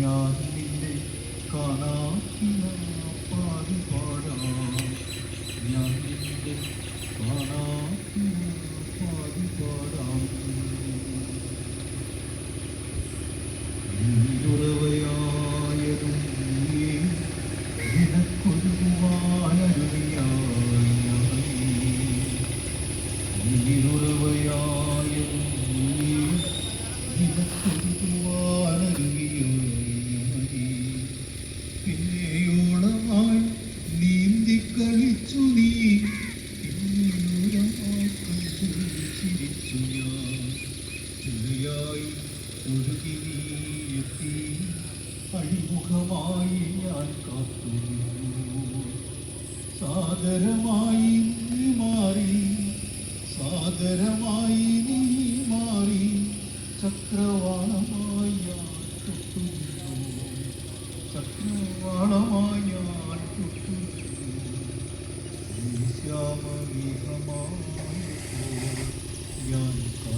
ഞാൻ നിന്നെ കാണാക്കിന പാടി പാടാം. ഞാൻ നിന്നെ കാണാക്കിന പാടി പാടാം. നീരുറവയായതും നീ നിനക്കൊരുവാനരുവിയായി. നീരുറവയായതും നീ നിനക്കൊരുവാനരുവിയായി. പിന്നെയോളമായി നീന്തി കളിച്ചു നീ, പിന്നെയോളമായി കണ്ടു ചിരിച്ചു ഞാൻ. തുള്ളിയായി ഒഴുകി നീ എത്തി, അഴിമുഖമായി ഞാൻ കാത്തുനിന്നു. സാദരമായി നീ മാറി, സാദരമായി നീ മാറി, ചക്രവാളമായി ഞാൻ തൊട്ടുനിന്നു. ചക്രവാളമായി ഞാൻ തൊട്ടുനിന്നു. ശ്യാമമേഘമായി ഞാൻ